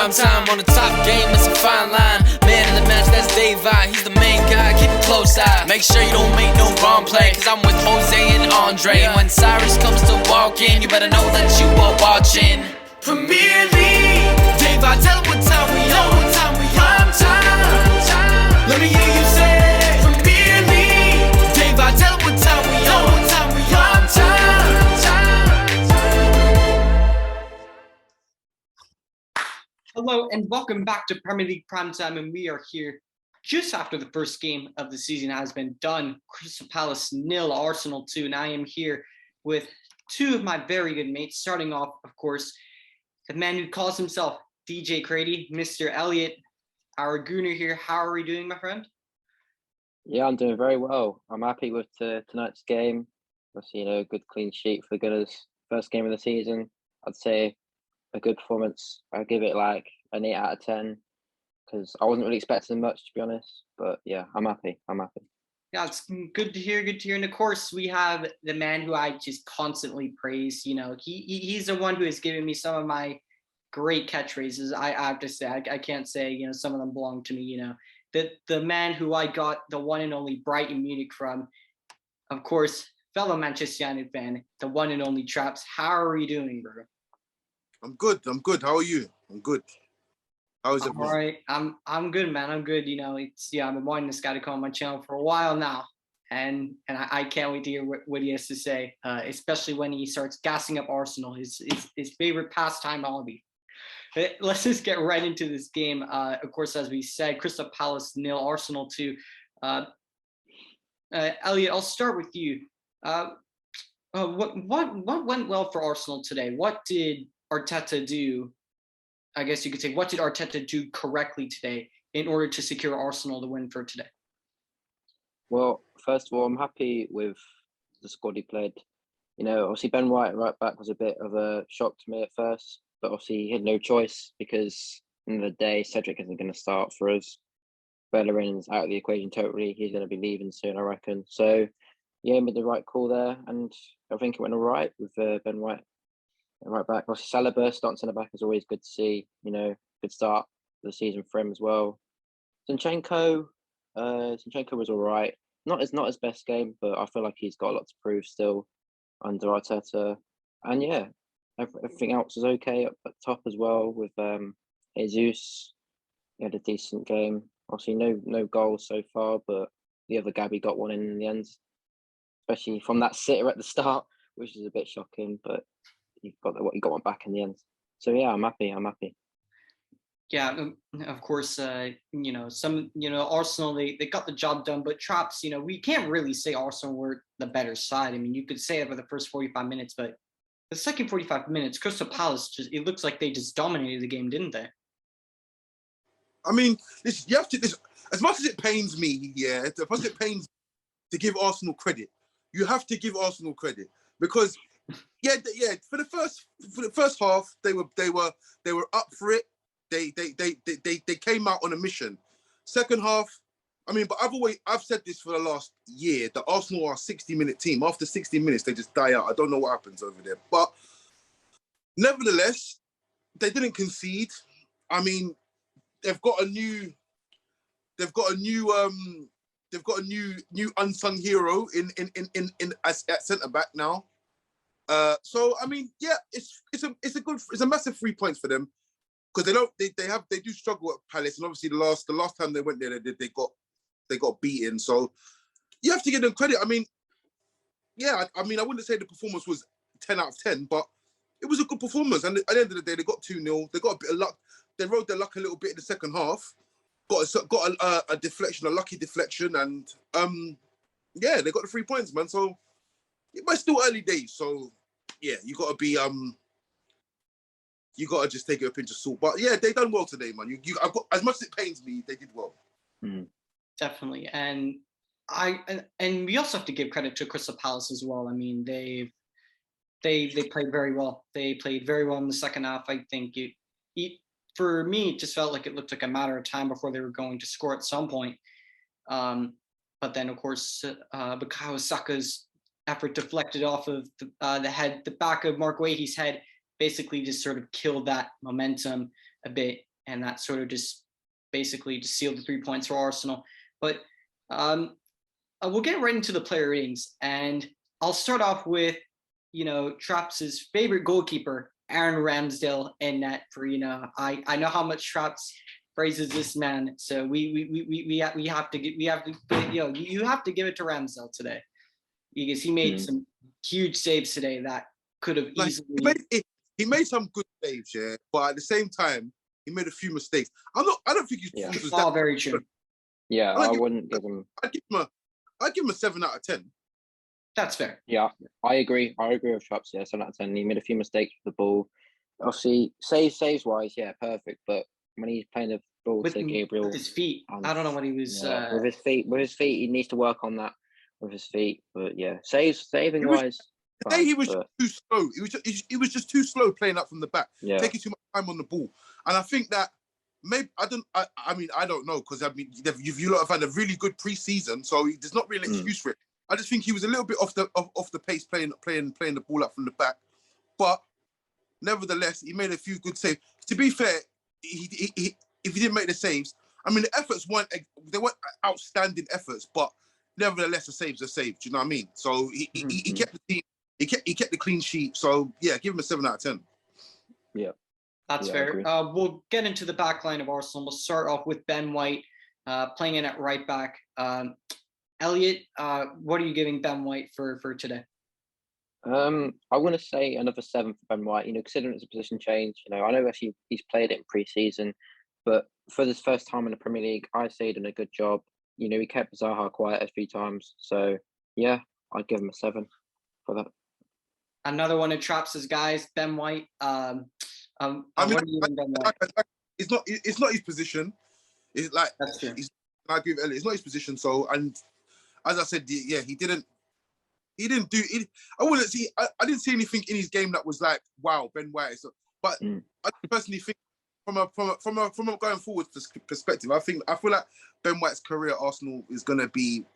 prime time on the top game, it's a fine line. Man in the match, that's Daveye, he's the main guy, keep a close eye. Make sure you don't make no wrong play, cause I'm with Jose and Andre. When Cyrus comes to walk in, you better know that you are watching Premier League. Daveye, tell him what time we on, what time we on. Prime time, let me hear you say Premier League. Daveye, tell him what time we on, what time we on. Hello and welcome back to Premier League Primetime, and we are here just after the first game of the season has been done. Crystal Palace 0, Arsenal 2, and I am here with two of my very good mates, starting off, of course, the man who calls himself DJ Cratey, Mr. Elliot, our gooner here. How are we doing, my friend? Yeah, I'm doing very well. I'm happy with tonight's game. Obviously, good clean sheet for the Gunners. First game of the season, I'd say a good performance. I'll give it like an 8 out of 10 because I wasn't really expecting much, to be honest. But yeah, I'm happy. Yeah, it's good to hear. Good to hear. And of course, we have the man who I just constantly praise. He's the one who has given me some of my great catchphrases. I have to say, I can't say some of them belong to me. The man who I got the one and only Brighton Munich from, of course, fellow Manchester United fan, the one and only Traps. How are you doing, bro? I'm good. How are you? I'm good. How is it? All right. I'm good, man. I'm good. I've been wanting this guy to come on my channel for a while now. And I can't wait to hear what he has to say, especially when he starts gassing up Arsenal, his favorite pastime hobby. But let's just get right into this game. Of course, as we said, Crystal Palace 0, Arsenal 2. Elliot, I'll start with you. What went well for Arsenal today? What did Arteta do? I guess you could say, what did Arteta do correctly today in order to secure Arsenal the win for today? Well, first of all, I'm happy with the squad he played. Obviously Ben White right back was a bit of a shock to me at first, but obviously he had no choice because in the day Cedric isn't going to start for us. Bellerin's out of the equation totally. He's going to be leaving soon, I reckon. So yeah, he made the right call there, and I think it went all right with Ben White. Right back. Obviously, Saliba starting centre back is always good to see. Good start to the season for him as well. Zinchenko was all right. Not his best game, but I feel like he's got a lot to prove still under Arteta. And yeah, everything else is okay up at top as well with Jesus. He had a decent game. Obviously, no goals so far, but the other Gabby got one in the end, especially from that sitter at the start, which is a bit shocking, but he got one back in the end. So yeah, I'm happy. Yeah, of course. Arsenal they got the job done, but Traps, we can't really say Arsenal were the better side. I mean, you could say it for the first 45 minutes, but the second 45 minutes, Crystal Palace it looks like they just dominated the game, didn't they? I mean, you have to. As much as it pains me, as much as it pains to give Arsenal credit, you have to give Arsenal credit because. Yeah. For the first half, they were up for it. They came out on a mission. Second half, I mean, but I've said this for the last year that Arsenal are a 60-minute team. After 60 minutes, they just die out. I don't know what happens over there, but nevertheless, they didn't concede. I mean, they've got a new unsung hero in at centre back now. So I mean, yeah, it's a massive 3 points for them because they do struggle at Palace, and obviously the last time they went there they got beaten. So you have to give them credit. I mean, yeah, I wouldn't say the performance was 10 out of 10, but it was a good performance. And at the end of the day, they got 2-0. They got a bit of luck. They rode their luck a little bit in the second half. Got a deflection, a lucky deflection, and yeah, they got the 3 points, man. So. But it's still early days, so yeah, you got to just take it a pinch of salt. But yeah, they done well today, man. I've got, as much as it pains me, they did well. Definitely, and we also have to give credit to Crystal Palace as well. I mean, they played very well. They played very well in the second half. I think for me, it just felt like it looked like a matter of time before they were going to score at some point. But then, of course, Bukayo Saka's effort deflected off of the back of Mark Guaita's head, basically just sort of killed that momentum a bit. and that sort of just basically just sealed the 3 points for Arsenal. But we'll get right into the player ratings, and I'll start off with, Traps' favorite goalkeeper, Aaron Ramsdale, in net for, I know how much Traps praises this man, so we have to you have to give it to Ramsdale today, because he made some huge saves today that could have easily. He made some good saves, yeah, but at the same time, he made a few mistakes. I don't think his performance was that. Very true. Yeah, I wouldn't give him. I'd give him a 7 out of 10. That's fair. Yeah, I agree. I agree with Traps. Yeah, 7 out of 10. He made a few mistakes with the ball. Obviously, saves wise, yeah, perfect. But when he's playing the ball to Gabrielle, with his feet, I don't know what he was. With his feet, he needs to work on that with his feet. But yeah, saving wise. Today he was too slow. He was just too slow playing up from the back, taking too much time on the ball. And I think that maybe I don't know, because you lot have had a really good pre-season, so there's not really an excuse for it. I just think he was a little bit off the pace playing the ball up from the back, but nevertheless he made a few good saves. To be fair, he if he didn't make the saves, I mean the efforts weren't outstanding efforts, but nevertheless the saves are saved. Do you know what I mean? So he kept the team. He kept the clean sheet. So yeah, give him a 7 out of 10. Yeah. That's fair. We'll get into the back line of Arsenal. We'll start off with Ben White playing in at right back. Elliot, what are you giving Ben White for today? I want to say another 7 for Ben White. Considering it's a position change. I know actually he's played it in pre-season, but for this first time in the Premier League, I say he did a good job. He kept Zaha quiet a few times. So yeah, I'd give him a 7 for that. Another one of Traps' guys, Ben White. It's not his position. It's like that's true. I agree with Elliot. It's not his position. So, and as I said, yeah, he didn't do it. I didn't see anything in his game that was like, wow, Ben White. But I personally think from a going forward perspective, I feel like Ben White's career at Arsenal is gonna be.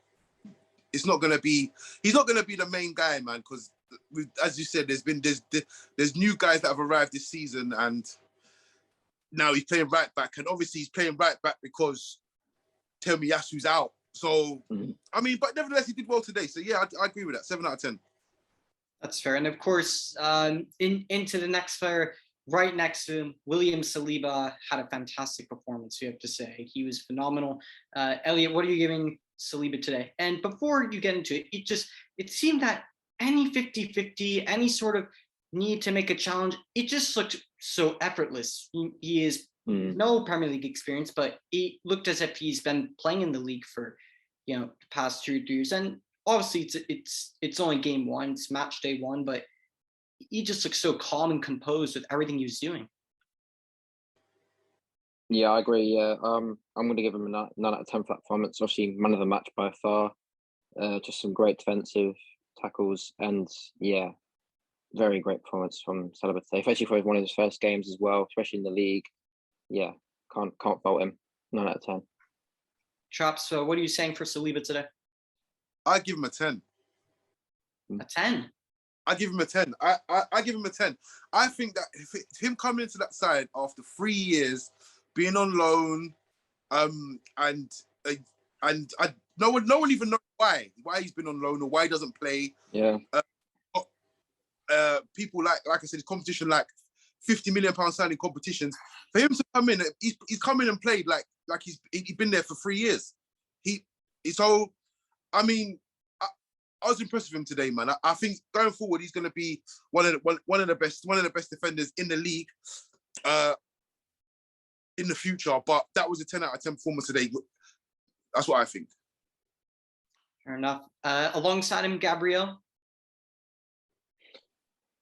He's not gonna be the main guy, man, because as you said, there's new guys that have arrived this season, and now he's playing right back, and obviously he's playing right back because Tomiyasu's out. So I mean, but nevertheless, he did well today. So yeah, I agree with that. 7 out of 10. That's fair. And of course, into the next player, right next to him, William Saliba had a fantastic performance, you have to say. He was phenomenal. Elliot, what are you giving Saliba today? And before you get into it, it seemed that any 50-50, any sort of need to make a challenge, it just looked so effortless. He is no Premier League experience, but it looked as if he's been playing in the league for, the past 2 years. And obviously it's only game 1, it's match day 1, but he just looks so calm and composed with everything he was doing. Yeah, I agree. Yeah, I'm going to give him a 9 out of 10 for that performance. Obviously, man of the match by far. Just some great defensive tackles, and yeah, very great performance from Saliba today, especially for one of his first games as well, especially in the league. Yeah, can't fault him. 9 out of 10. Traps, so what are you saying for Saliba today? I give him a 10. A 10? I give him a 10. I give him a 10. I think that if him coming into that side after 3 years, being on loan, and no one even knows why he's been on loan or why he doesn't play. Yeah. People like I said, competition like £50 million signing competitions. For him to come in, he's come in and played like he's been there for 3 years. So I mean, I was impressed with him today, man. I think going forward, he's going to be one of the best defenders in the league in the future. But that was a 10 out of 10 performance today. That's what I think. Fair enough. Alongside him, Gabrielle.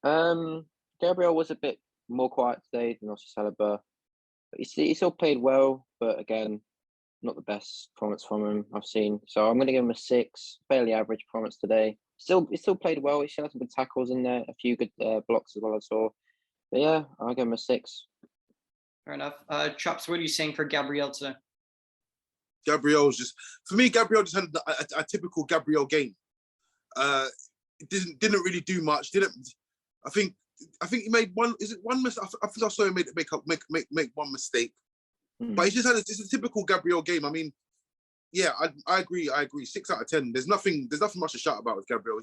Gabrielle was a bit more quiet today than also Saliba. He still played well, but again, not the best performance from him I've seen. So I'm going to give him a 6. Fairly average performance today. He still played well. He still had some good tackles in there, a few good blocks as well, I saw. But yeah, I'll give him a 6. Fair enough. Chops, what are you saying for Gabrielle today? Gabrielle just had a typical Gabrielle game. Didn't really do much. I think he made one. Is it one mistake? I think I saw him make one mistake. But he's just had it's a typical Gabrielle game. I mean, yeah, I agree. 6 out of 10. There's nothing much to shout about with Gabrielle.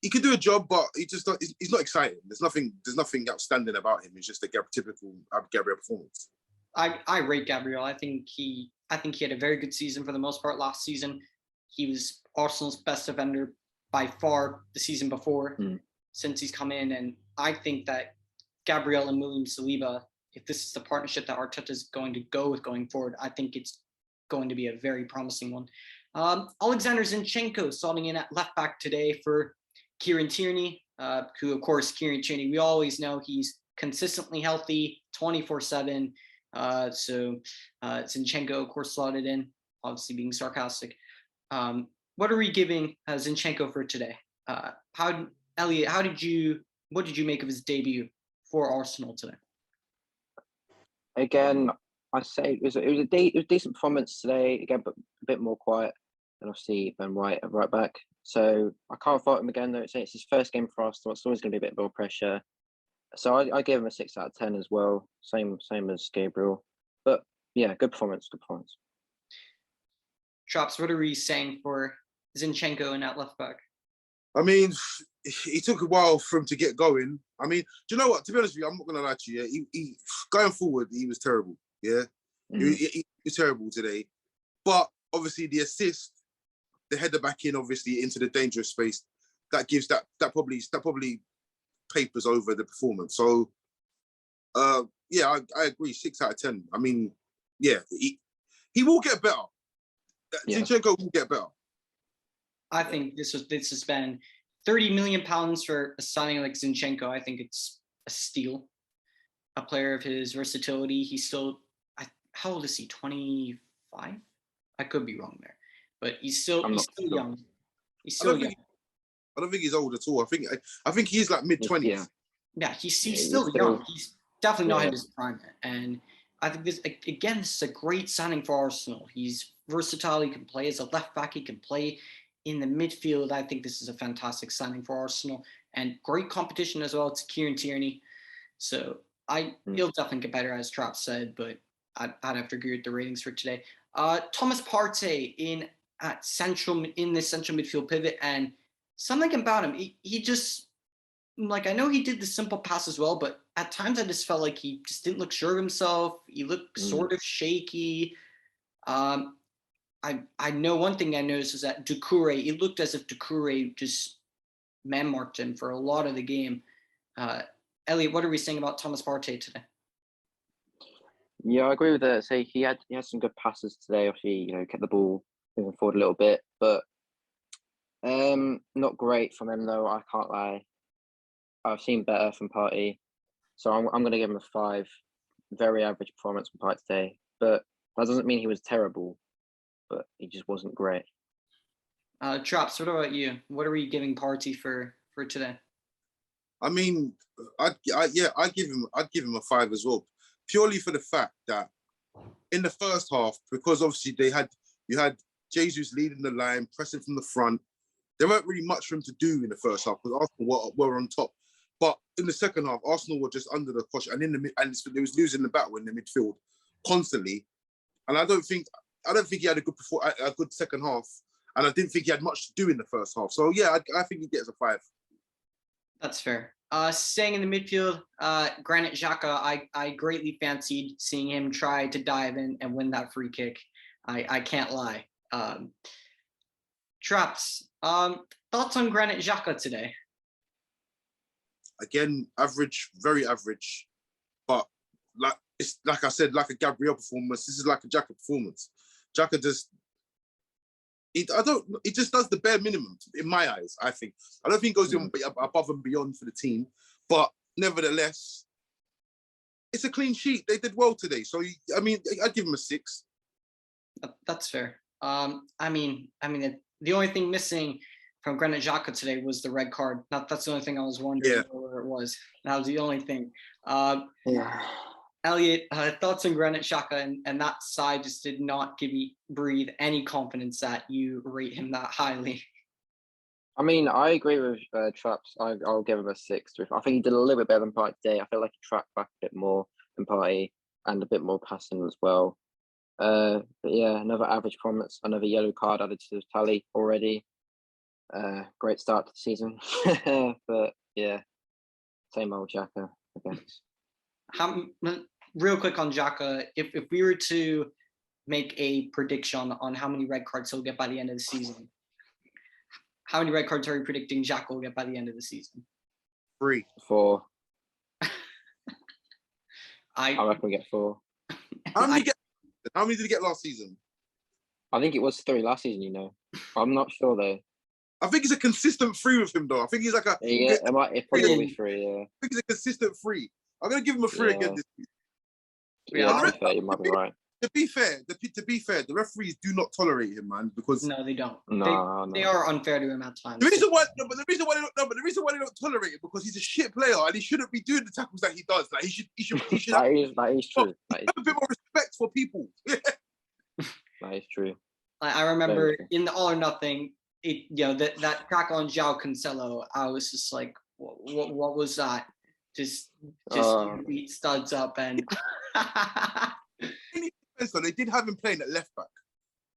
He could do a job, but he's not exciting. There's nothing outstanding about him. It's just a typical Gabrielle performance. I rate Gabrielle. I think he had a very good season for the most part last season. He was Arsenal's best defender by far the season before since he's come in. And I think that Gabrielle and William Saliba, if this is the partnership that Arteta is going to go with going forward, I think it's going to be a very promising one. Alexander Zinchenko starting in at left back today for Kieran Tierney, who, of course, Kieran Tierney, we always know he's consistently healthy 24/7. So Zinchenko, of course, slotted in, obviously being sarcastic. What are we giving Zinchenko for today? Elliot, what did you make of his debut for Arsenal today? Again, I say it was a decent performance today. Again, but a bit more quiet than obviously Ben White at right back. So I can't fault him again though. It's his first game for Arsenal. It's always going to be a bit more pressure. So I gave him a 6 out of 10 as well. Same as Gabriel. But yeah, good performance. Traps, what are we saying for Zinchenko in that left back? I mean, he took a while for him to get going. I mean, do you know what? To be honest with you, I'm not going to lie to you. Yeah? He going forward, he was terrible. Yeah, he was terrible today. But obviously, the assist, the header back in, obviously into the dangerous space, that gives that probably papers over the performance. So, yeah, I agree. 6 out of 10. I mean, yeah, he will get better. Yeah. Zinchenko will get better. I think this has been £30 million for a signing like Zinchenko. I think it's a steal. A player of his versatility. He's still, how old is he? 25? I could be wrong there, but he's still young. He's still young. I don't think he's old at all. I think he's like mid-20s. Yeah, he's still young. He's definitely not in his prime. And I think this is a great signing for Arsenal. He's versatile. He can play as a left back. He can play in the midfield. I think this is a fantastic signing for Arsenal and great competition as well. It's Kieran Tierney. So he'll definitely get better, as Trapp said, but I'd have to agree with the ratings for today. Thomas Partey in the central midfield pivot, and something about him, he just, like, I know he did the simple pass as well, but at times I just felt like he just didn't look sure of himself. He looked sort of shaky. I know one thing I noticed is that Doucouré, it looked as if Doucouré just man-marked him for a lot of the game. Elliot, what are we saying about Thomas Partey today? Yeah, I agree with that. So he had some good passes today. Obviously, kept the ball moving forward a little bit, but not great from him though. I can't lie. I've seen better from Partey, so I'm going to give him a 5. Very average performance from Partey today, but that doesn't mean he was terrible. But he just wasn't great. Traps, what about you? What are we giving Partey for today? I mean, I'd give him a 5 as well, purely for the fact that in the first half, because obviously you had Jesus leading the line, pressing from the front. There weren't really much for him to do in the first half because Arsenal were on top. But in the second half, Arsenal were just under the cosh, and they was losing the battle in the midfield constantly. And I don't think he had a good second half, and I didn't think he had much to do in the first half. So yeah, I think he gets a 5. That's fair. Staying in the midfield, Granit Xhaka, I greatly fancied seeing him try to dive in and win that free kick. I can't lie. Traps, thoughts on Granit Xhaka today? Again, average, very average, but like I said, like a Gabrielle performance. This is like a Xhaka performance. Xhaka he just does the bare minimum in my eyes. I think I don't think he goes above and beyond for the team, but nevertheless, it's a clean sheet. They did well today, so I'd give him a 6. That's fair. I mean, the only thing missing from Granit Xhaka today was the red card. That's the only thing I was wondering where it was. That was the only thing. Elliot, thoughts on Granit Xhaka and that side just did not breathe any confidence that you rate him that highly. I mean, I agree with Traps. I'll give him a 6. I think he did a little bit better than Partey today. I feel like he tracked back a bit more than Partey. and a bit more passing as well. But yeah, another average performance, another yellow card added to the tally already. Great start to the season. But yeah, same old Xhaka, I guess. Real quick on Xhaka, if we were to make a prediction on how many red cards he'll get by the end of the season, how many red cards are you predicting Xhaka will get by the end of the season? 3. 4. I reckon we get 4. How many did he get last season? I think it was 3 last season, you know. I'm not sure though. I think he's a consistent 3 with him though. I think he's like a It probably will be 3, yeah. I think he's a consistent 3. I'm gonna give him a 3 again this season. Yeah, to be fair, you might be right. To be fair, the referees do not tolerate him, man, because no, they don't. No, they are unfair to him at times. the reason why they don't tolerate it because he's a shit player and he shouldn't be doing the tackles that he does. Like he should that is true. Have a bit more respect for people. That is true. I remember in the All or Nothing, that crack on João Cancelo, I was just like, what was that? Just beat studs up and. So they did have him playing at left back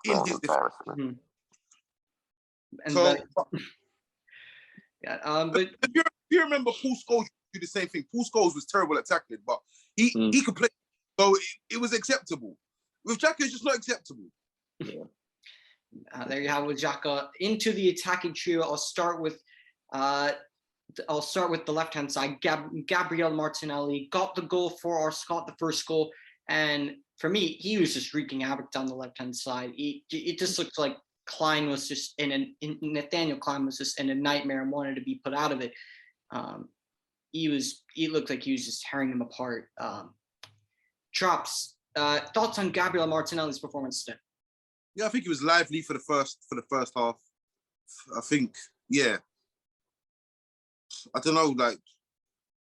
in his defense. Mhm. And So, but if you remember, Paul Scholes do the same thing. Paul Scholes was terrible at tackling, but he could play, so it was acceptable. With Xhaka, it's just not acceptable. Yeah. There you have with Xhaka into the attacking trio. I'll start with the left-hand side. Gabrielle Martinelli got the goal for our Scott, the first goal, and for me, he was just wreaking havoc down the left-hand side. It just looked like Klein was just Nathaniel Klein was just in a nightmare and wanted to be put out of it. He looked like he was just tearing them apart. Traps, thoughts on Gabriel Martinelli's performance today? Yeah, I think he was lively for the first half. I think, yeah. I don't know, like,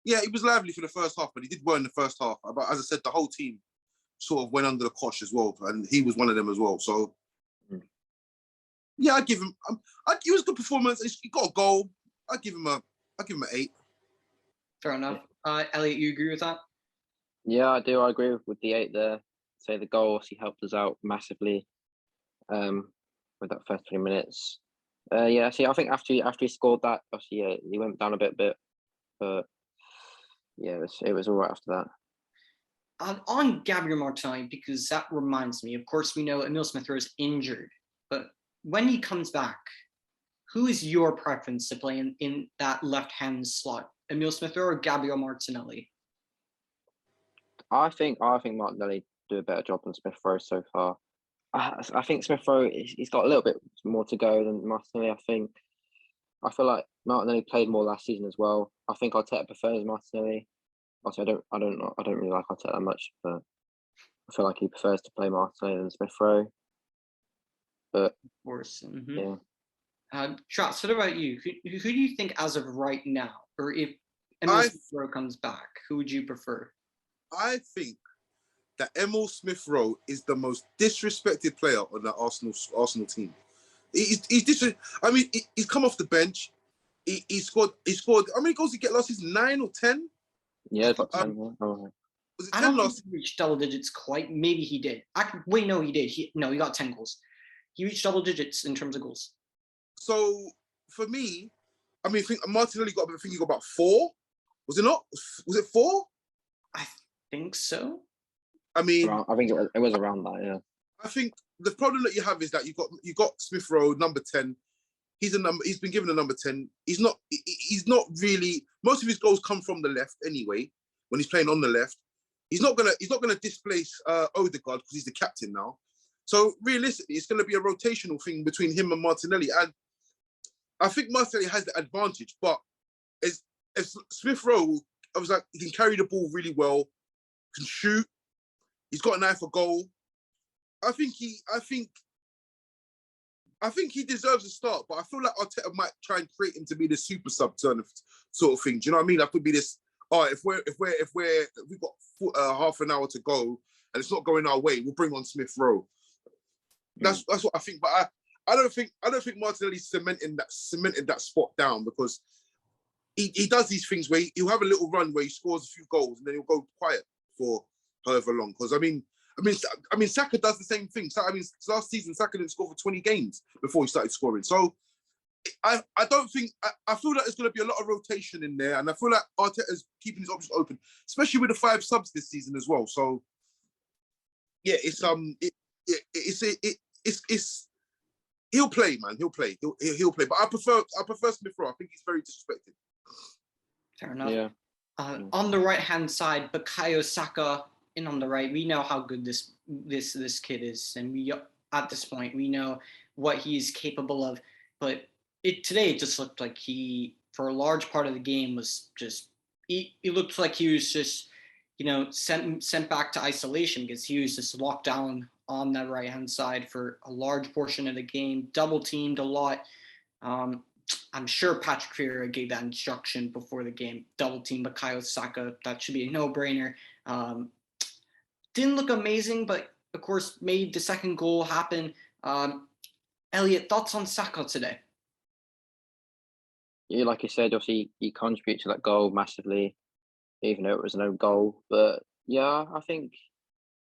yeah, he was lively for the first half, but he did well in the first half. But as I said, the whole team sort of went under the cosh as well, and he was one of them as well. So, yeah, I give him. It was a good performance. He got a goal. I give him an 8. Fair enough. Elliot, you agree with that? Yeah, I do. I agree with the 8 there. So the goal obviously helped us out massively with that first 20 minutes. Yeah, see, I think after he scored that, obviously, yeah, he went down a bit, but yeah, it was all right after that. On Gabriel Martinelli, because that reminds me, of course, we know Emile Smith-Rowe is injured, but when he comes back, who is your preference to play in that left-hand slot? Emile Smith-Rowe or Gabriel Martinelli? I think Martinelli do a better job than Smith-Rowe so far. I think Smith-Rowe, he's got a little bit more to go than Martinelli. I feel like Martinelli played more last season as well. I think Arteta prefers Martinelli. Also, I don't really like Arteta that much, but I feel like he prefers to play Martinelli than Smith-Rowe. But of course, yeah. Traps, what about you? Who do you think as of right now, or if Emile Smith-Rowe comes back, who would you prefer? I think that Emile Smith-Rowe is the most disrespected player on the Arsenal team. I mean, he's come off the bench. He scored. How many goals did he get last season? 9 or 10? Yeah, about 10. Was it 10 I don't last think he reached double digits quite. Maybe he did. No, he did. He got 10 goals. He reached double digits in terms of goals. So for me, I mean, I think Martinelli got about 4. Was it not? Was it 4? I think so. I mean, I think it was around that. Yeah. I think the problem that you have is that you got Smith-Rowe, number 10. He's been given a number 10. He's not really. Most of his goals come from the left anyway. When he's playing on the left, he's not gonna displace Odegaard because he's the captain now. So realistically, it's gonna be a rotational thing between him and Martinelli, and I think Martinelli has the advantage. But as Smith-Rowe, I was like, he can carry the ball really well, can shoot. He's got an eye for goal. I think he deserves a start, but I feel like Arteta might try and create him to be the super sub sort of thing. Do you know what I mean? That could be this. All right, if we've got half an hour to go and it's not going our way, we'll bring on Smith-Rowe. That's what I think. But I don't think Martinelli's cementing that spot down, because he does these things where he'll have a little run where he scores a few goals and then he'll go quiet for however long. Because I mean, Saka does the same thing. So, I mean, last season Saka didn't score for 20 games before he started scoring. So I don't think I feel like there's going to be a lot of rotation in there, and I feel like Arteta's keeping his options open, especially with the 5 subs this season as well. So yeah, it's he'll play, man. He'll play. He'll play. But I prefer Smith Rowe. I think he's very disrespected. Fair enough. Yeah. On the right hand side, Bukayo Saka in on the right. We know how good this kid is, and we at this point we know what he's capable of. But today it just looked like he, for a large part of the game, was just he looked like he was just sent back to isolation because he was just locked down on that right hand side for a large portion of the game, double teamed a lot. I'm sure Patrick Vieira gave that instruction before the game. Double team Bukayo Saka. That should be a no-brainer. Didn't look amazing, but of course made the second goal happen. Elliot, thoughts on Saka today? Yeah, like you said, obviously he contributed to that goal massively, even though it was no goal. But yeah, I think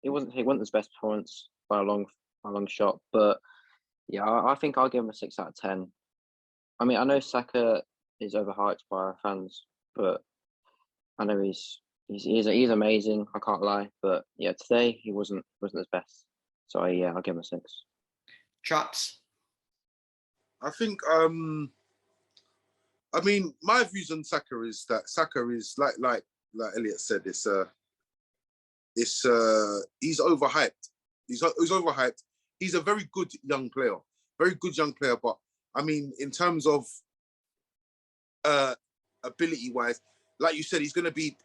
it wasn't his best performance by a long shot. But yeah, I think I'll give him a 6 out of 10. I mean, I know Saka is overhyped by our fans, but I know he's amazing. I can't lie, but yeah, today he wasn't his best. So yeah, I'll give him a 6. Traps. I think I mean, my views on Saka is that Saka is like Elliot said, he's overhyped. He's overhyped. He's a very good young player, but I mean, in terms of ability-wise, like you said, he's going to be,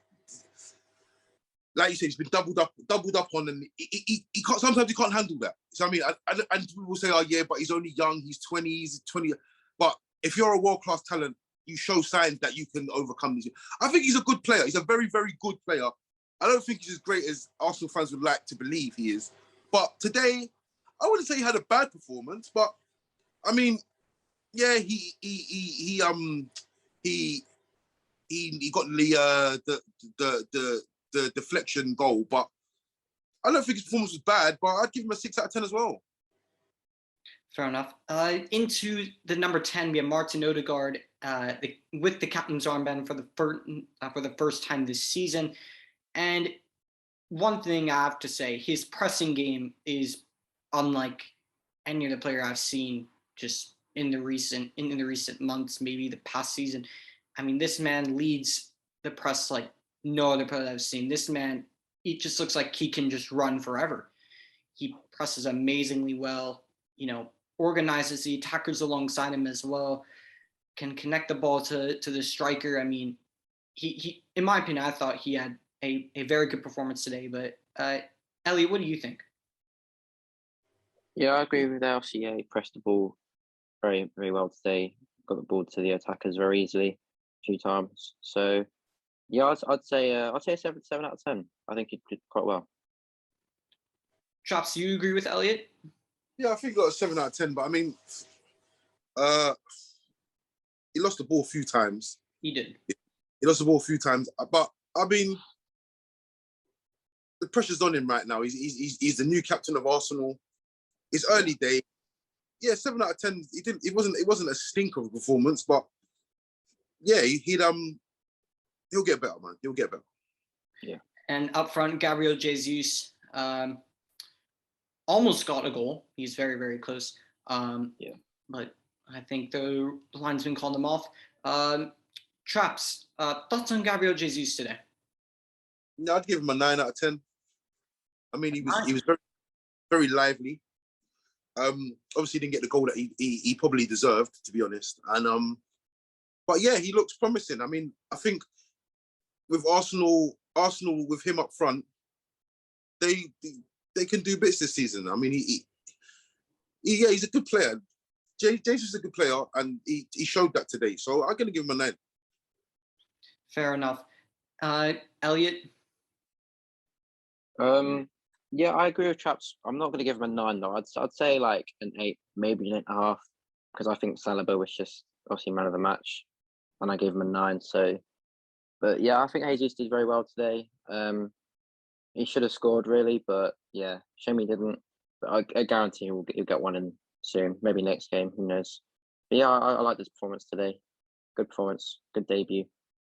like you said, he's been doubled up on, and he can't. Sometimes he can't handle that. So I mean, and people say, "Oh yeah, but he's only young. He's 20. But if you're a world-class talent, you show signs that you can overcome these. I think he's a good player. He's a very, very good player. I don't think he's as great as Arsenal fans would like to believe he is. But today, I wouldn't say he had a bad performance, but I mean, yeah, he got the deflection goal, but I don't think his performance was bad. But I'd give him a 6 out of 10 as well. Fair enough. Into the number 10, we have Martin Odegaard with the captain's armband for the first time this season. And one thing I have to say, his pressing game is unlike any other player I've seen just in the recent months, maybe the past season. I mean, this man leads the press like no other player I've seen. This man, it just looks like he can just run forever. He presses amazingly well, organizes the attackers alongside him as well, can connect the ball to the striker. I mean, he in my opinion, I thought he had a very good performance today. But Elliot, what do you think? Yeah, I agree with that. Obviously, yeah, he pressed the ball very, very well today. Got the ball to the attackers very easily, a few times. So yeah, I'd say a 7 out of 10. I think he did quite well. Chops, do you agree with Elliot? Yeah, I think he got a 7 out of 10. But I mean, he lost the ball a few times. He did. He lost the ball a few times, but I mean, the pressure's on him right now. He's the new captain of Arsenal. It's early day. Yeah, 7 out of 10. It wasn't a stinker of a performance, but yeah, he'll get better, man. He'll get better. Yeah. And up front, Gabriel Jesus almost got a goal. He's very, very close. Yeah. But I think the linesman called him off. Traps, thoughts on Gabriel Jesus today? No, I'd give him a 9 out of 10. I mean, he was very, very lively. Obviously, he didn't get the goal that he probably deserved, to be honest. And but yeah, he looks promising. I mean, I think with Arsenal with him up front, they can do bits this season. I mean, he's a good player. James is a good player, and he showed that today. So I'm going to give him a 9. Fair enough. Elliot? Yeah, I agree with Traps. I'm not going to give him a 9 though. I'd say like an 8, maybe an 8.5, because I think Saliba was just obviously man of the match, and I gave him a 9. So, but yeah, I think Jesus did very well today. he should have scored really, but yeah, shame he didn't. But I guarantee he'll get one in soon. Maybe next game. Who knows? But yeah, I like this performance today. Good performance. Good debut.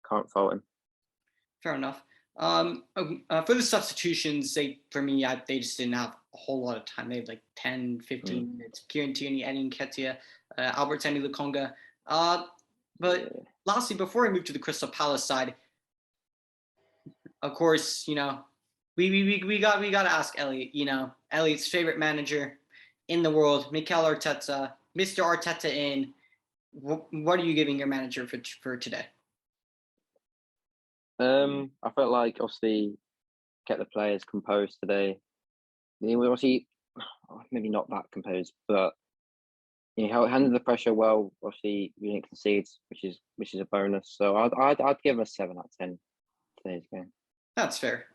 Can't fault him. Fair enough. For the substitutions, they just didn't have a whole lot of time. They had like 10, 15 minutes. Kieran Tierney, Eddie Nketiah, Albert Sandy Lukonga. But lastly, before I move to the Crystal Palace side, of course, we got to ask Elliot. Elliot's favorite manager in the world, Mikel Arteta, Mr. Arteta in. What are you giving your manager for today? I felt like obviously kept the players composed today. He was obviously maybe not that composed, but handled the pressure well. Obviously, we didn't concede, which is a bonus. So I'd give him a 7 out of 10 today's game. That's fair.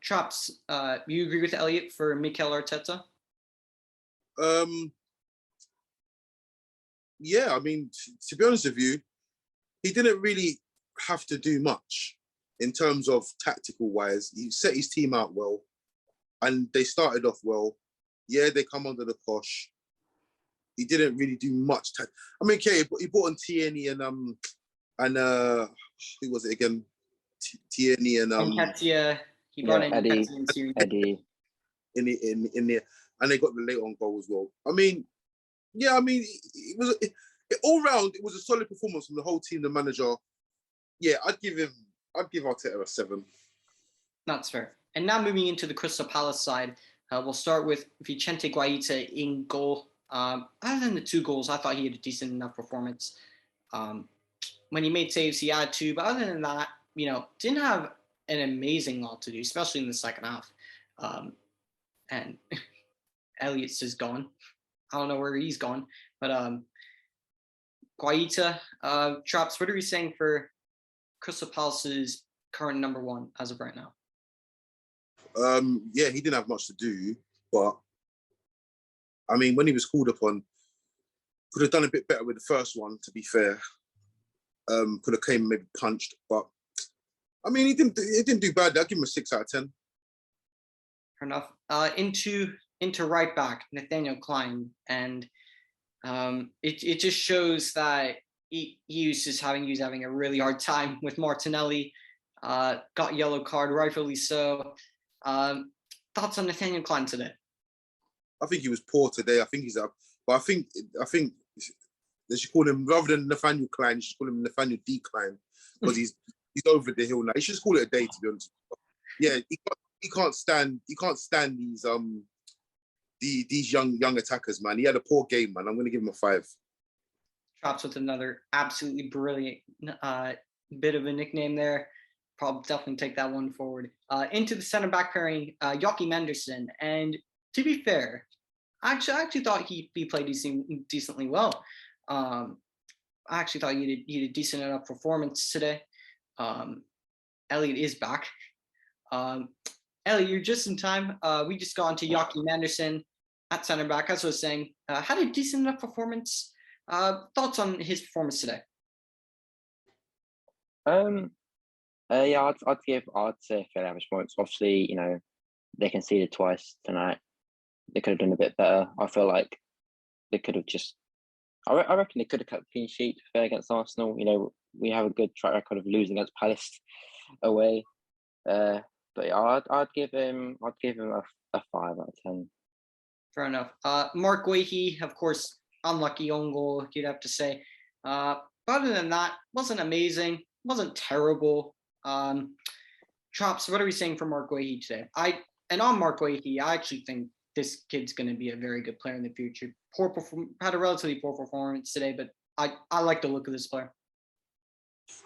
Traps, you agree with Elliot for Mikel Arteta? Yeah, I mean, to be honest with you, he didn't really have to do much in terms of tactical wise. He set his team out well, and they started off well. Yeah, they come under the cosh. He didn't really do much. I mean, okay, he brought in Tierney and who was it again? Tierney and Nketiah. He brought in Eddie in in there, and they got the late on goal as well. I mean, yeah, I mean, all round it was a solid performance from the whole team. The manager, yeah, I'd give Arteta a 7. That's fair. And now moving into the Crystal Palace side, we'll start with Vicente Guayita in goal. Other than the 2 goals, I thought he had a decent enough performance. When he made saves, he had 2, but other than that, didn't have an amazing lot to do, especially in the second half. And Elliot's just gone. I don't know where he's gone, but Guayita, Traps, what are we saying for Crystal Palace's current number 1 as of right now? Yeah, he didn't have much to do, but I mean, when he was called upon, could have done a bit better with the first one, to be fair. Could have came maybe punched, but I mean, he didn't do bad. I'll give him a 6 out of 10. Fair enough. Into right back, Nathaniel Klein, and it just shows that he was having a really hard time with Martinelli. Got yellow card, rightfully so. Thoughts on Nathaniel Klein today? I think he was poor today. I think he's up, but I think they should call him, rather than Nathaniel Klein, you should call him Nathaniel D. Klein, because he's over the hill now. He should just call it a day, to be honest. Yeah, he can't stand these young attackers, man. He had a poor game, man. I'm going to give him a 5. Traps with another absolutely brilliant bit of a nickname there. Probably definitely take that one forward. Into the center back pairing, Joachim Andersen. And to be fair, I actually thought he played decently well. I actually thought he did decent enough performance today. Elliot is back. Elliot, you're just in time. We just got into Joachim Andersen at center back. As I was saying, had a decent enough performance. Thoughts on his performance today? Yeah, I'd say fairly average points. Obviously, they conceded twice tonight. They could have done a bit better. I feel like they could have just. I reckon they could have kept a clean sheet fair against Arsenal. We have a good track record of losing against Palace away. But yeah, I'd give him a 5 out of 10. Fair enough. Mark Guayita, of course, unlucky own goal, you'd have to say. But other than that, wasn't amazing, wasn't terrible. Chops, what are we saying for Mark Guayita today? On Mark Guayita, I actually think this kid's going to be a very good player in the future. Had a relatively poor performance today, but I like the look of this player.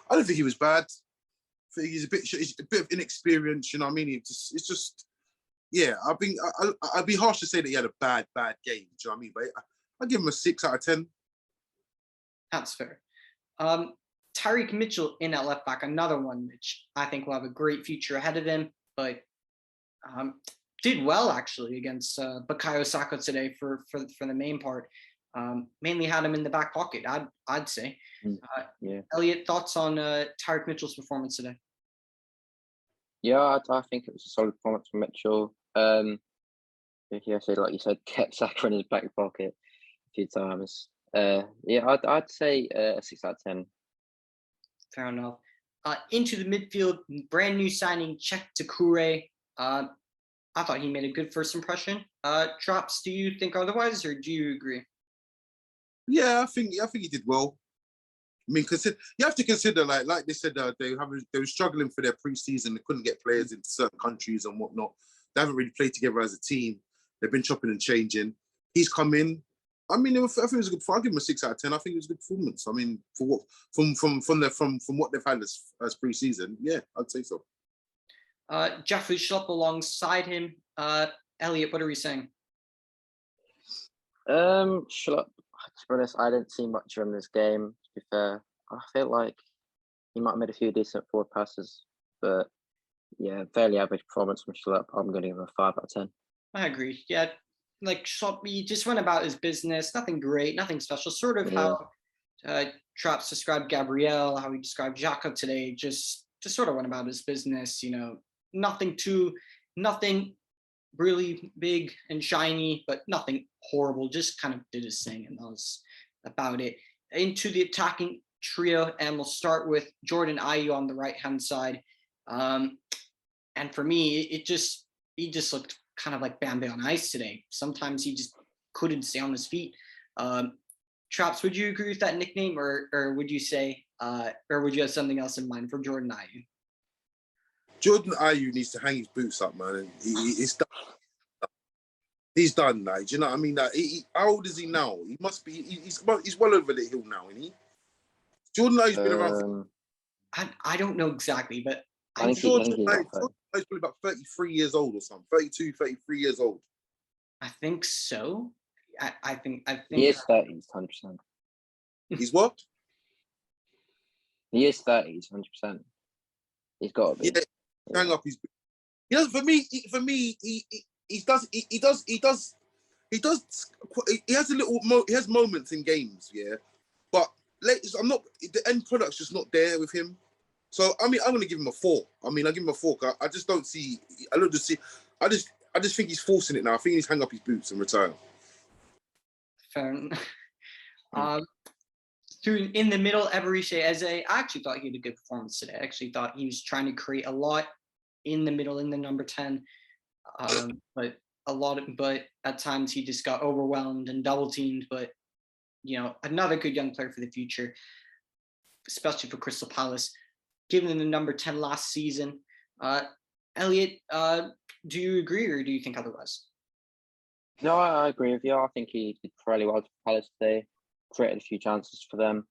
I don't think he was bad. I think he's a bit of inexperience. You know what I mean? It's just yeah. I'd be harsh to say that he had a bad game. Do you know what I mean? But I'd give him a 6 out of 10. That's fair. Tarek Mitchell in at left back, another one which I think will have a great future ahead of him, but did well actually against Bukayo Saka today for the main part. Mainly had him in the back pocket, I'd say. Yeah. Elliot, thoughts on Tarek Mitchell's performance today? Yeah, I think it was a solid performance from Mitchell. Yeah, so like you said, kept Saka in his back pocket a few times. Yeah, I'd say a 6 out of 10. Fair enough. Into the midfield, brand new signing, Czech Takure. I thought he made a good first impression. Drops, do you think otherwise, or do you agree? Yeah, I think he did well. I mean, you have to consider, like they said, they were struggling for their preseason. They couldn't get players in certain countries and whatnot. They haven't really played together as a team. They've been chopping and changing. He's come in. I mean, I think it was a good. I'll give him a 6 out of 10. I think it was a good performance. I mean, for what from what they've had as preseason, yeah, I'd say so. Jeffrey Schlupp alongside him. Elliot, what are we saying? Schlupp, to be honest, I didn't see much of him this game. To be fair, I feel like he might have made a few decent forward passes, but yeah, fairly average performance from Schlupp. I'm going to give him a 5 out of 10. I agree. Yeah, like Schlupp, he just went about his business. Nothing great, nothing special. Sort of how Traps described Gabrielle, how he described Xhaka today. Just sort of went about his business. You know, nothing really big and shiny, but nothing horrible. Just kind of did his thing, and that was about it. Into the attacking trio, and we'll start with Jordan Ayew on the right-hand side. And for me, he just looked kind of like Bambi on ice today. Sometimes he just couldn't stay on his feet. Traps, would you agree with that nickname, or would you say, or would you have something else in mind for Jordan Ayew? Jordan Ayew needs to hang his boots up, man. And he's done. He's done, like, do you know what I mean? Like, how old is he now? He must be. He's well over the hill now, isn't he? Jordan Ayew's been around. I don't know exactly, but I think he's probably about 33 years old or something. 32, 33 years old. I think so. I think he is 30s, 100%. He's what? He is 30s, 100%. He's got to be. Yeah, hang up his. You know, for me, he has moments in games, yeah, but the end product's just not there with him. So I mean, I'm gonna give him a 4. I mean, I give him a 4. I just don't see. I just think he's forcing it now. I think he's hang up his boots and retire. Fair enough. In the middle, Eberechi Eze, I actually thought he had a good performance today. I actually thought he was trying to create a lot in the middle, in the number 10. But at times he just got overwhelmed and double teamed. But you know, another good young player for the future, especially for Crystal Palace. Given the number 10 last season, Elliot, do you agree or do you think otherwise? No, I agree with you. I think he did fairly well for Palace today. Created a few chances for them.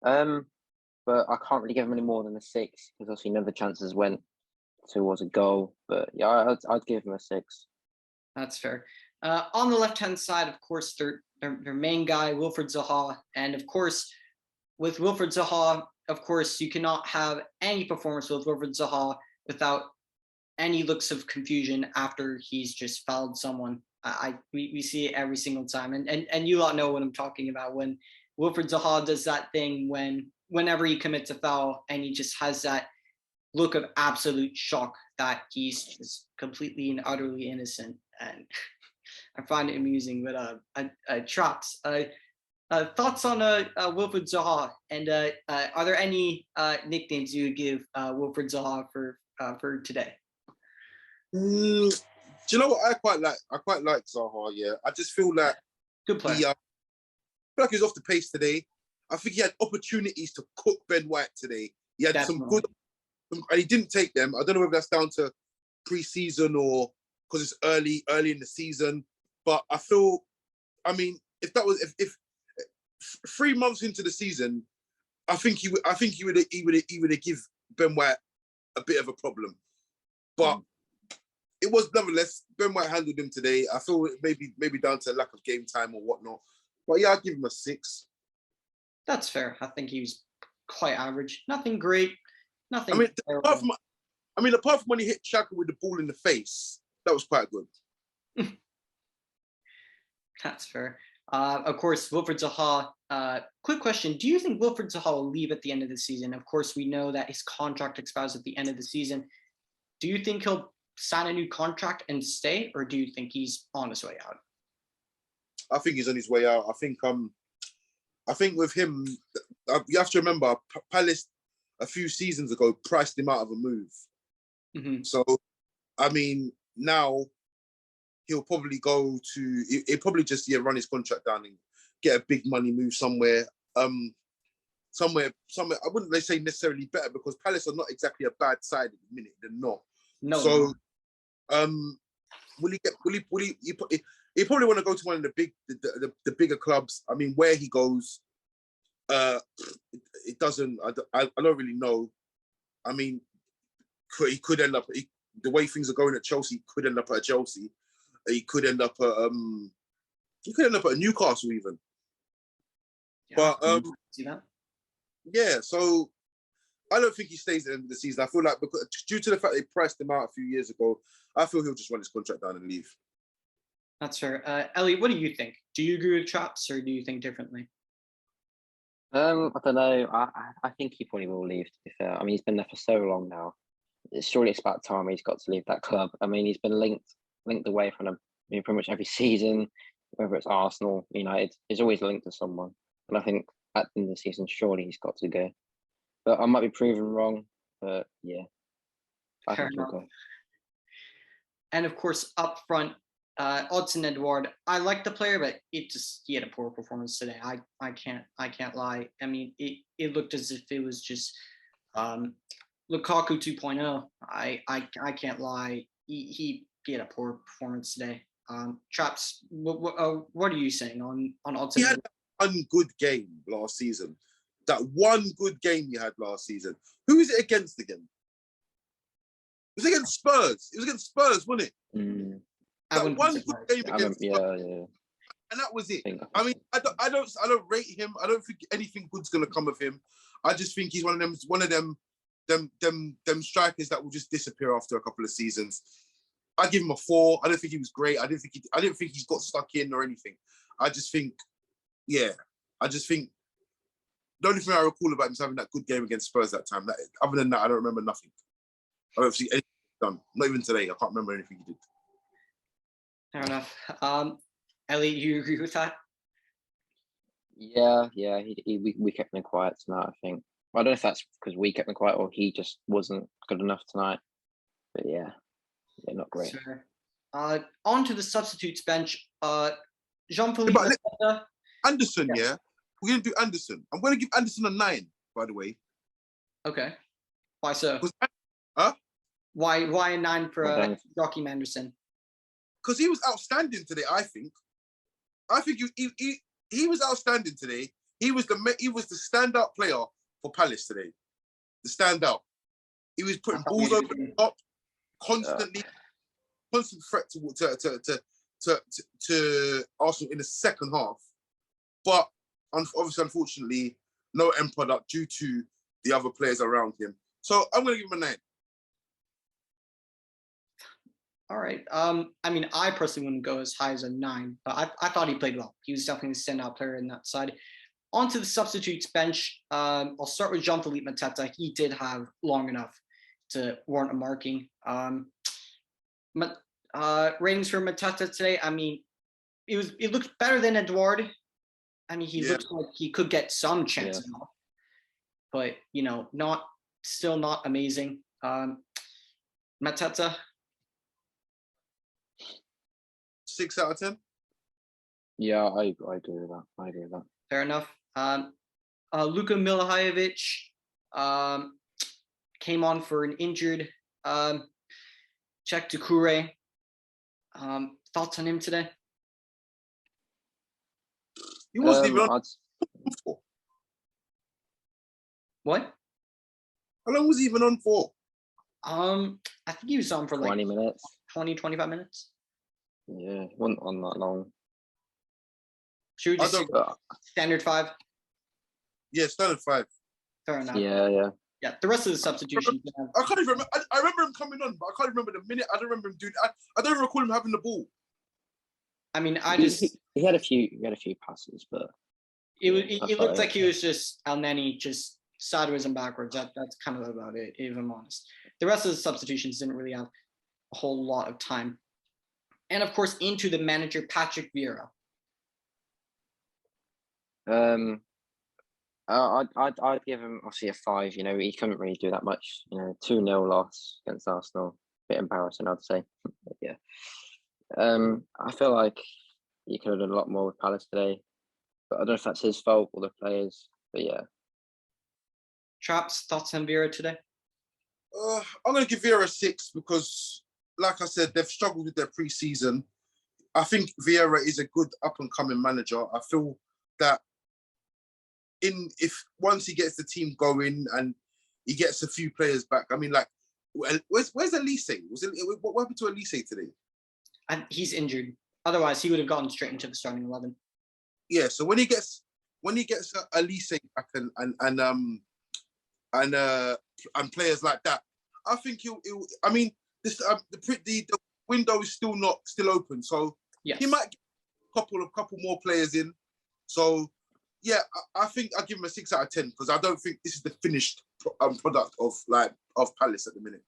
But I can't really give him any more than a 6 because obviously none of the chances went towards a goal. But yeah, I'd give him a 6. That's fair. On the left-hand side, of course, their main guy, Wilfried Zaha. And of course, with Wilfried Zaha, of course, you cannot have any performance with Wilfried Zaha without any looks of confusion after he's just fouled someone. We see it every single time. And you lot know what I'm talking about when Wilfried Zaha does that thing whenever he commits a foul and he just has that look of absolute shock that he's just completely and utterly innocent. And I find it amusing. But Traps, thoughts on Wilfried Zaha, and are there any nicknames you would give Wilfried Zaha for today? Do you know what I quite like? I quite like Zaha. Yeah, I just feel like good player. I feel like he's off the pace today. I think he had opportunities to cook Ben White today. He had some good, and he didn't take them. I don't know whether that's down to pre-season or because it's early in the season. But I feel, I mean, if 3 months into the season, I think he would have give Ben White a bit of a problem. But it was nonetheless, Ben White handled him today. I feel maybe down to lack of game time or whatnot. But yeah, I'd give him a 6. That's fair. I think he was quite average. Nothing great. Nothing. Apart from when he hit Xhaka with the ball in the face, that was quite good. That's fair. Of course, Wilfried Zaha. Quick question: do you think Wilfried Zaha will leave at the end of the season? Of course, we know that his contract expires at the end of the season. do you think he'll sign a new contract and stay, or do you think he's on his way out? I think he's on his way out. I think with him, you have to remember, Palace a few seasons ago priced him out of a move. Mm-hmm. So, I mean, now he'll probably he'll probably just run his contract down and get a big money move somewhere. Somewhere. I wouldn't say necessarily better, because Palace are not exactly a bad side at the minute. They're not. No. So, will he get? Will he? He probably want to go to one of the bigger clubs. I mean, where he goes, it doesn't. I don't really know. I mean, he could end up the way things are going at Chelsea. He could end up at Chelsea. He could end up at Newcastle even. Yeah, But see that? yeah, so I don't think he stays at the end of the season. I feel like, because due to the fact they priced him out a few years ago, I feel he'll just run his contract down and leave. That's fair. Elliot, what do you think? Do you agree with Chaps, or do you think differently? I don't know. I think he probably will leave, to be fair. I mean, he's been there for so long now. Surely it's about time he's got to leave that club. I mean, he's been linked away from them, I mean, pretty much every season, whether it's Arsenal, United, he's always linked to someone. And I think at the end of the season, surely he's got to go. But I might be proven wrong, but yeah, I Fair think he'll enough. go. And of course, up front, Odsonne Edouard. I like the player, but he had a poor performance today. I can't lie. I mean, it looked as if it was just Lukaku 2.0. I can't lie. He had a poor performance today. Traps, what are you saying on Odsonne? He had one good game last season. That one good game you had last season. Who is it against again? It was against Spurs. It was against Spurs, wasn't it? Mm. That one good game against Spurs. Yeah. And that was it. I mean, I don't rate him. I don't think anything good's gonna come of him. I just think he's one of them strikers that will just disappear after a couple of seasons. I give him a 4. I don't think he was great. I didn't think he's got stuck in or anything. I just think the only thing I recall about him is having that good game against Spurs that time. Other than that, I don't remember nothing. I don't see anything done. Not even today. I can't remember anything he did. Fair enough. Elliot, you agree with that? Yeah. We kept him quiet tonight, I think. I don't know if that's because we kept him quiet or he just wasn't good enough tonight. But yeah, not great. Sure. On to the substitutes bench. Jean-Philippe Anderson, yeah. We're going to do Anderson. I'm going to give Anderson a 9, by the way. Okay. Why so? Huh? Why a 9 for Joachim Anderson? Because he was outstanding today, I think. I think he was outstanding today. He was the standout player for Palace today. The standout. He was putting balls over the top constantly. Constant threat to Arsenal in the second half. But obviously, unfortunately, no end product due to the other players around him. So I'm going to give him a 9. All right. I mean, I personally wouldn't go as high as a 9, but I thought he played well. He was definitely the standout player in that side. On to the substitutes bench. I'll start with Jean-Philippe Mateta. He did have long enough to warrant a marking. Ratings for Mateta today. I mean, it looked better than Edouard. I mean, he looks like he could get some chances off, but still not amazing. Mateta. 6 out of 10. Yeah, I agree with that. Fair enough. Luka Milivojevic came on for an injured Czech Doucouré. Thoughts on him today? He wasn't even on for. What? How long was he even on for? I think he was on for like 20 minutes. 20, 25 minutes. Yeah, wasn't on that long. Should we just say standard 5? Yeah, standard 5. Fair enough. Yeah. Yeah, the rest of the substitutions. I can't even remember. I remember him coming on, but I can't remember the minute. I don't remember him doing. I don't recall him having the ball. I mean, he had a few passes, but it looked like he was just El Neni just sideways and backwards. That's kind of about it, if I'm honest. The rest of the substitutions didn't really have a whole lot of time. And of course, into the manager, Patrick Vieira. I'd give him obviously a 5. You know, he couldn't really do that much. You know, 2-0 loss against Arsenal, bit embarrassing, I'd say. But yeah. I feel like he could have done a lot more with Palace today, but I don't know if that's his fault or the players. But yeah. Traps, thoughts on Vieira today? I'm going to give Vieira a 6 because, like I said, they've struggled with their pre-season. I think Vieira is a good up-and-coming manager. I feel that if once he gets the team going and he gets a few players back, I mean, like, where's Elise? What happened to Elise today? And he's injured. Otherwise, he would have gone straight into the starting 11. Yeah. So when he gets Elise back and players like that, I think he'll I mean, this the window is still open, so yes, he might get a couple more players in. So yeah, I think I'll give him a 6 out of 10 because I don't think this is the finished product of Palace at the minute.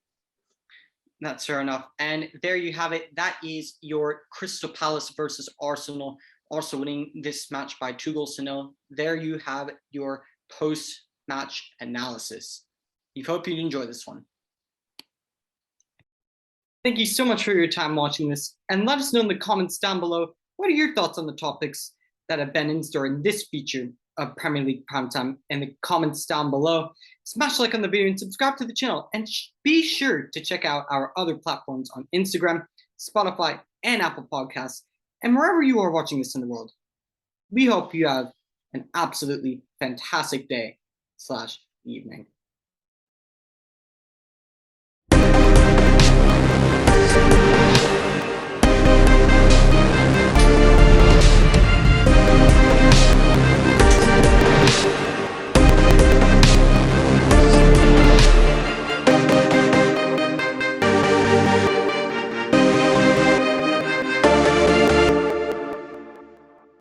That's fair enough. And there you have it. That is your Crystal Palace versus Arsenal. Arsenal winning this match by 2-0. There you have your post-match analysis. We hope you enjoy this one. Thank you so much for your time watching this. And let us know in the comments down below, what are your thoughts on the topics that have been in store in this feature of Premier League Primetime in the comments down below. Smash like on the video and subscribe to the channel. And be sure to check out our other platforms on Instagram, Spotify, and Apple Podcasts, and wherever you are watching this in the world. We hope you have an absolutely fantastic day / evening.